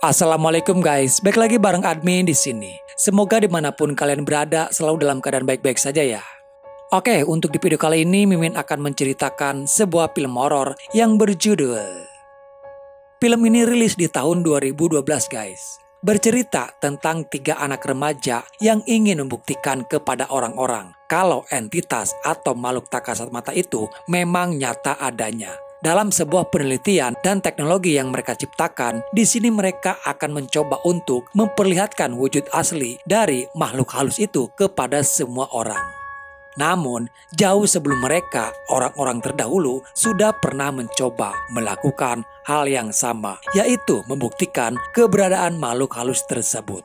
Assalamualaikum guys, balik lagi bareng admin di sini. Semoga dimanapun kalian berada selalu dalam keadaan baik-baik saja ya. Oke, untuk di video kali ini Mimin akan menceritakan sebuah film horor yang berjudul. Film ini rilis di tahun 2012 guys. Bercerita tentang 3 anak remaja yang ingin membuktikan kepada orang-orang kalau entitas atau makhluk tak kasat mata itu memang nyata adanya. Dalam sebuah penelitian dan teknologi yang mereka ciptakan, di sini mereka akan mencoba untuk memperlihatkan wujud asli dari makhluk halus itu kepada semua orang. Namun, jauh sebelum mereka, orang-orang terdahulu sudah pernah mencoba melakukan hal yang sama, yaitu membuktikan keberadaan makhluk halus tersebut.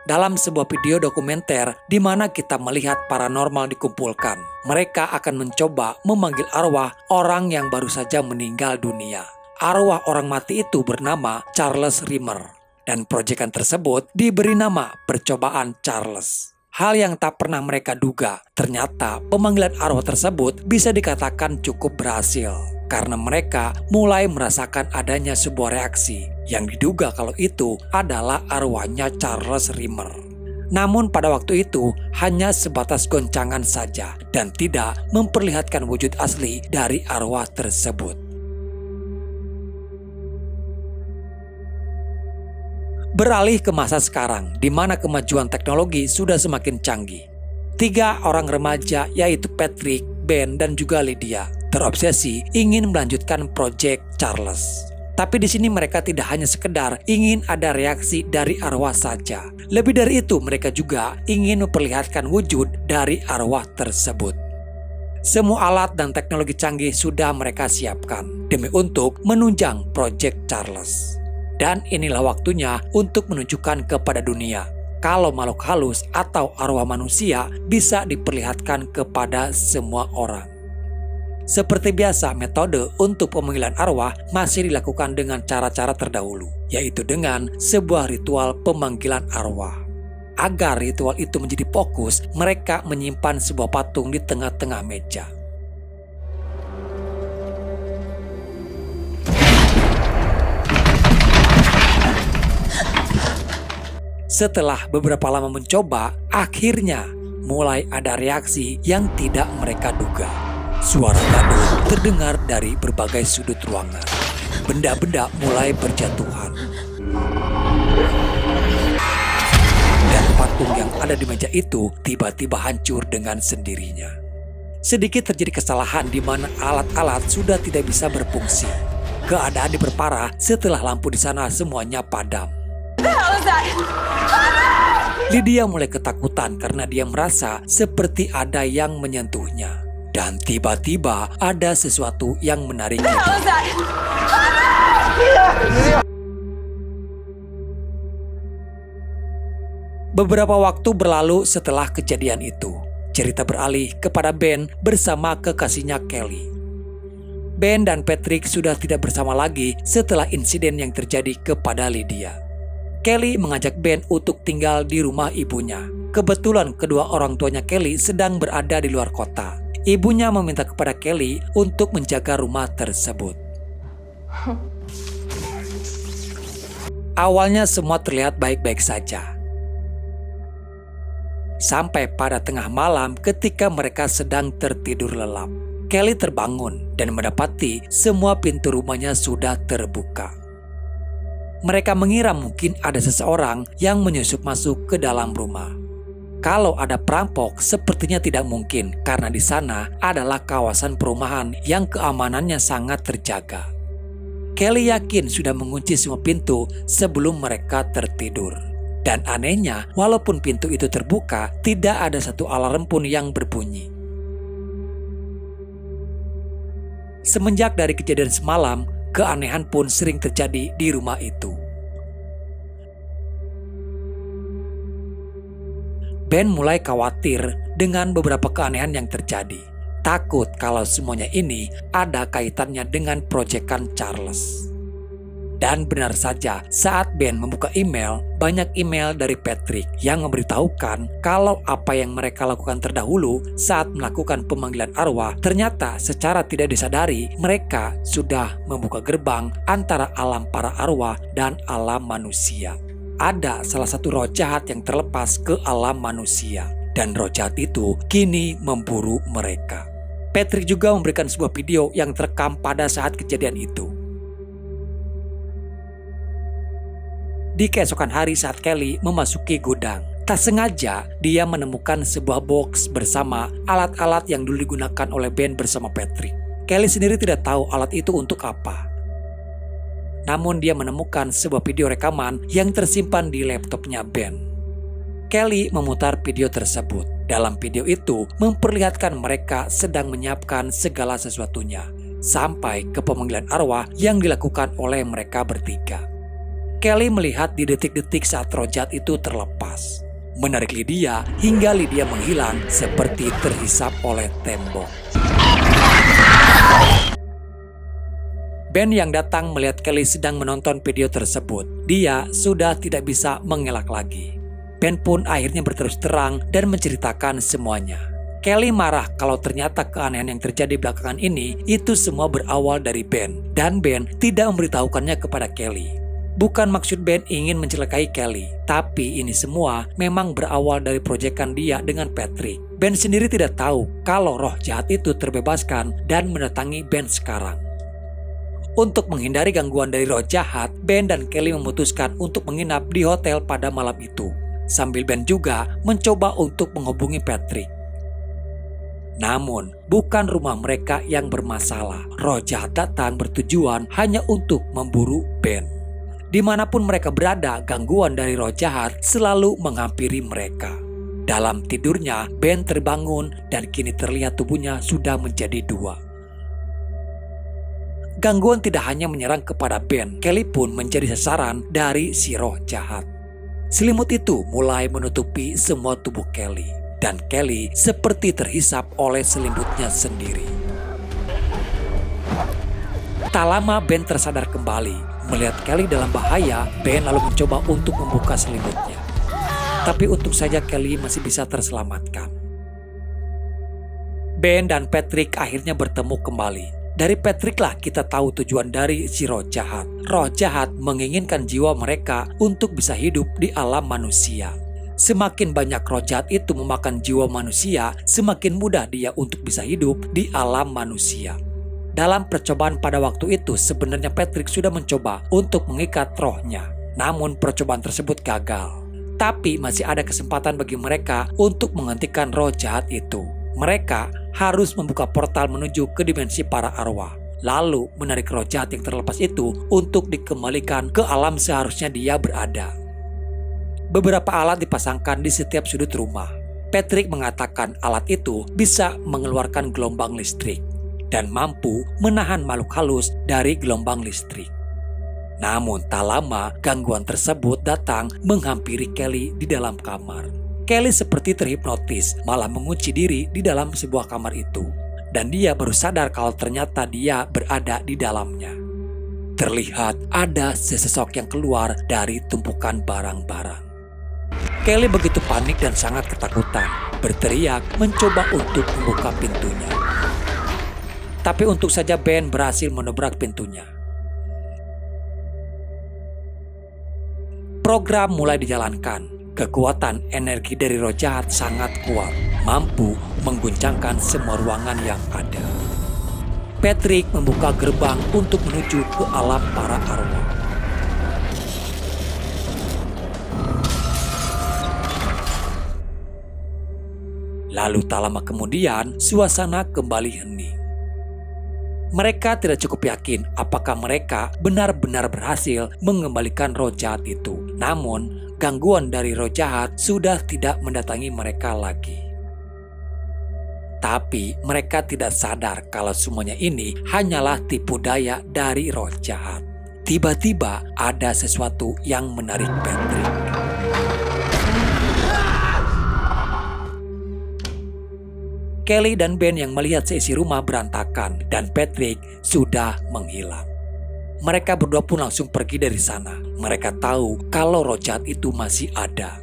Dalam sebuah video dokumenter di mana kita melihat paranormal dikumpulkan, mereka akan mencoba memanggil arwah orang yang baru saja meninggal dunia. Arwah orang mati itu bernama Charles Rimmer, dan proyekan tersebut diberi nama Percobaan Charles. Hal yang tak pernah mereka duga, ternyata pemanggilan arwah tersebut bisa dikatakan cukup berhasil. Karena mereka mulai merasakan adanya sebuah reaksi yang diduga kalau itu adalah arwahnya Charles Rimmer. Namun pada waktu itu hanya sebatas goncangan saja dan tidak memperlihatkan wujud asli dari arwah tersebut. Beralih ke masa sekarang, di mana kemajuan teknologi sudah semakin canggih. 3 orang remaja yaitu Patrick, Ben, dan juga Lydia terobsesi ingin melanjutkan proyek Charles. Tapi di sini mereka tidak hanya sekedar ingin ada reaksi dari arwah saja. Lebih dari itu, mereka juga ingin memperlihatkan wujud dari arwah tersebut. Semua alat dan teknologi canggih sudah mereka siapkan demi untuk menunjang proyek Charles. Dan inilah waktunya untuk menunjukkan kepada dunia kalau makhluk halus atau arwah manusia bisa diperlihatkan kepada semua orang. Seperti biasa, metode untuk pemanggilan arwah masih dilakukan dengan cara-cara terdahulu, yaitu dengan sebuah ritual pemanggilan arwah. Agar ritual itu menjadi fokus, mereka menyimpan sebuah patung di tengah-tengah meja. Setelah beberapa lama mencoba, akhirnya mulai ada reaksi yang tidak mereka duga. Suara gaduh terdengar dari berbagai sudut ruangan. Benda-benda mulai berjatuhan. Dan patung yang ada di meja itu tiba-tiba hancur dengan sendirinya. Sedikit terjadi kesalahan di mana alat-alat sudah tidak bisa berfungsi. Keadaan diperparah setelah lampu di sana semuanya padam. Lydia mulai ketakutan karena dia merasa seperti ada yang menyentuhnya. Dan tiba-tiba ada sesuatu yang menariknya. Beberapa waktu berlalu setelah kejadian itu. Cerita beralih kepada Ben bersama kekasihnya Kelly. Ben dan Patrick sudah tidak bersama lagi setelah insiden yang terjadi kepada Lydia. Kelly mengajak Ben untuk tinggal di rumah ibunya. Kebetulan kedua orang tuanya Kelly sedang berada di luar kota. Ibunya meminta kepada Kelly untuk menjaga rumah tersebut. Awalnya semua terlihat baik-baik saja. Sampai pada tengah malam ketika mereka sedang tertidur lelap. Kelly terbangun dan mendapati semua pintu rumahnya sudah terbuka. Mereka mengira mungkin ada seseorang yang menyusup masuk ke dalam rumah. Kalau ada perampok, sepertinya tidak mungkin karena di sana adalah kawasan perumahan yang keamanannya sangat terjaga. Kelly yakin sudah mengunci semua pintu sebelum mereka tertidur. Dan anehnya, walaupun pintu itu terbuka, tidak ada satu alarm pun yang berbunyi. Semenjak dari kejadian semalam, keanehan pun sering terjadi di rumah itu. Ben mulai khawatir dengan beberapa keanehan yang terjadi. Takut kalau semuanya ini ada kaitannya dengan proyekan Charles. Dan benar saja, saat Ben membuka email, banyak email dari Patrick yang memberitahukan kalau apa yang mereka lakukan terdahulu saat melakukan pemanggilan arwah, ternyata secara tidak disadari mereka sudah membuka gerbang antara alam para arwah dan alam manusia. Ada salah satu roh jahat yang terlepas ke alam manusia, dan roh jahat itu kini memburu mereka. Patrick juga memberikan sebuah video yang terekam pada saat kejadian itu. Di keesokan hari saat Kelly memasuki gudang, tak sengaja dia menemukan sebuah box bersama alat-alat yang dulu digunakan oleh Ben bersama Patrick. Kelly sendiri tidak tahu alat itu untuk apa. Namun dia menemukan sebuah video rekaman yang tersimpan di laptopnya Ben. Kelly memutar video tersebut. Dalam video itu memperlihatkan mereka sedang menyiapkan segala sesuatunya, sampai ke pemanggilan arwah yang dilakukan oleh mereka bertiga. Kelly melihat di detik-detik saat roh jahat itu terlepas, menarik Lydia hingga Lydia menghilang seperti terhisap oleh tembok. Ben yang datang melihat Kelly sedang menonton video tersebut. Dia sudah tidak bisa mengelak lagi. Ben pun akhirnya berterus terang dan menceritakan semuanya. Kelly marah kalau ternyata keanehan yang terjadi belakangan ini itu semua berawal dari Ben, dan Ben tidak memberitahukannya kepada Kelly. Bukan maksud Ben ingin mencelakai Kelly, tapi ini semua memang berawal dari proyekan dia dengan Patrick. Ben sendiri tidak tahu kalau roh jahat itu terbebaskan dan mendatangi Ben sekarang. Untuk menghindari gangguan dari roh jahat, Ben dan Kelly memutuskan untuk menginap di hotel pada malam itu. Sambil Ben juga mencoba untuk menghubungi Patrick. Namun, bukan rumah mereka yang bermasalah. Roh jahat datang bertujuan hanya untuk memburu Ben. Dimanapun mereka berada, gangguan dari roh jahat selalu menghampiri mereka. Dalam tidurnya, Ben terbangun dan kini terlihat tubuhnya sudah menjadi dua. Gangguan tidak hanya menyerang kepada Ben, Kelly pun menjadi sasaran dari si roh jahat. Selimut itu mulai menutupi semua tubuh Kelly, dan Kelly seperti terhisap oleh selimutnya sendiri. Tak lama Ben tersadar kembali. Melihat Kelly dalam bahaya, Ben lalu mencoba untuk membuka selimutnya. Tapi untung saja Kelly masih bisa terselamatkan. Ben dan Patrick akhirnya bertemu kembali. Dari Patrick lah kita tahu tujuan dari si roh jahat. Roh jahat menginginkan jiwa mereka untuk bisa hidup di alam manusia. Semakin banyak roh jahat itu memakan jiwa manusia, semakin mudah dia untuk bisa hidup di alam manusia. Dalam percobaan pada waktu itu, sebenarnya Patrick sudah mencoba untuk mengikat rohnya. Namun percobaan tersebut gagal. Tapi masih ada kesempatan bagi mereka untuk menghentikan roh jahat itu. Mereka harus membuka portal menuju ke dimensi para arwah. Lalu menarik roh jahat yang terlepas itu untuk dikembalikan ke alam seharusnya dia berada. Beberapa alat dipasangkan di setiap sudut rumah. Patrick mengatakan alat itu bisa mengeluarkan gelombang listrik dan mampu menahan makhluk halus dari gelombang listrik. Namun tak lama gangguan tersebut datang menghampiri Kelly di dalam kamar. Kelly seperti terhipnotis, malah mengunci diri di dalam sebuah kamar itu. Dan dia baru sadar kalau ternyata dia berada di dalamnya. Terlihat ada sesosok yang keluar dari tumpukan barang-barang. Kelly begitu panik dan sangat ketakutan, berteriak mencoba untuk membuka pintunya. Tapi untung saja Ben berhasil menobrak pintunya. Program mulai dijalankan. Kekuatan energi dari roh jahat sangat kuat, mampu mengguncangkan semua ruangan yang ada. Patrick membuka gerbang untuk menuju ke alam para arwah. Lalu tak lama kemudian, suasana kembali hening. Mereka tidak cukup yakin apakah mereka benar-benar berhasil mengembalikan roh jahat itu. Namun, gangguan dari roh jahat sudah tidak mendatangi mereka lagi. Tapi mereka tidak sadar kalau semuanya ini hanyalah tipu daya dari roh jahat. Tiba-tiba ada sesuatu yang menarik Patrick. Kelly dan Ben yang melihat seisi rumah berantakan dan Patrick sudah menghilang. Mereka berdua pun langsung pergi dari sana. Mereka tahu kalau roh jahat itu masih ada.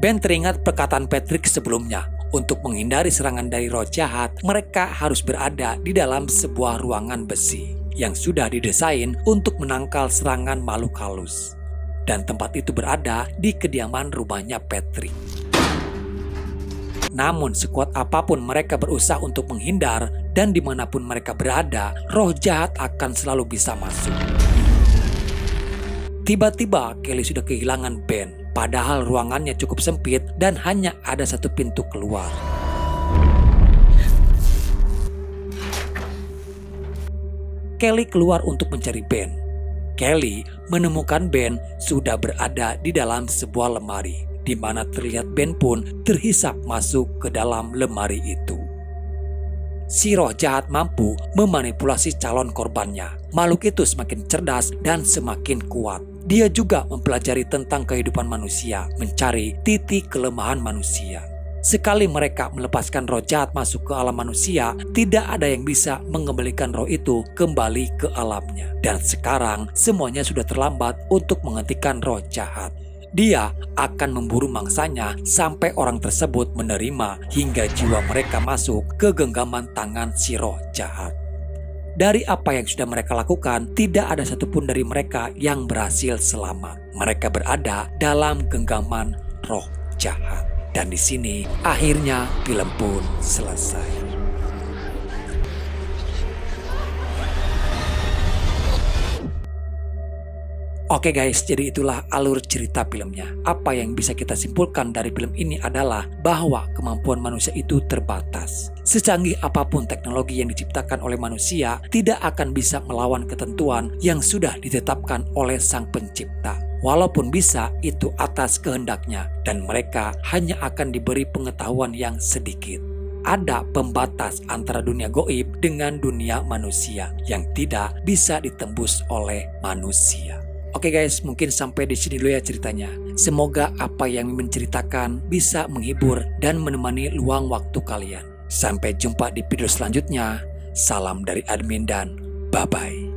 Ben teringat perkataan Patrick sebelumnya. Untuk menghindari serangan dari roh jahat, mereka harus berada di dalam sebuah ruangan besi yang sudah didesain untuk menangkal serangan makhluk halus. Dan tempat itu berada di kediaman rumahnya Patrick. Namun sekuat apapun mereka berusaha untuk menghindar, dan dimanapun mereka berada, roh jahat akan selalu bisa masuk. Tiba-tiba Kelly sudah kehilangan Ben, padahal ruangannya cukup sempit dan hanya ada satu pintu keluar. Kelly keluar untuk mencari Ben. Kelly menemukan Ben sudah berada di dalam sebuah lemari, di mana terlihat Ben pun terhisap masuk ke dalam lemari itu. Si roh jahat mampu memanipulasi calon korbannya. Makhluk itu semakin cerdas dan semakin kuat. Dia juga mempelajari tentang kehidupan manusia, mencari titik kelemahan manusia. Sekali mereka melepaskan roh jahat masuk ke alam manusia, tidak ada yang bisa mengembalikan roh itu kembali ke alamnya. Dan sekarang semuanya sudah terlambat untuk menghentikan roh jahat. Dia akan memburu mangsanya sampai orang tersebut menerima hingga jiwa mereka masuk ke genggaman tangan si roh jahat. Dari apa yang sudah mereka lakukan, tidak ada satupun dari mereka yang berhasil selamat. Mereka berada dalam genggaman roh jahat. Dan di sini akhirnya film pun selesai. Oke guys, jadi itulah alur cerita filmnya. Apa yang bisa kita simpulkan dari film ini adalah bahwa kemampuan manusia itu terbatas. Secanggih apapun teknologi yang diciptakan oleh manusia, tidak akan bisa melawan ketentuan yang sudah ditetapkan oleh Sang Pencipta. Walaupun bisa, itu atas kehendaknya, dan mereka hanya akan diberi pengetahuan yang sedikit. Ada pembatas antara dunia goib dengan dunia manusia yang tidak bisa ditembus oleh manusia. Oke guys, mungkin sampai di sini dulu ya ceritanya. Semoga apa yang Mimin ceritakan bisa menghibur dan menemani luang waktu kalian. Sampai jumpa di video selanjutnya. Salam dari admin dan bye-bye.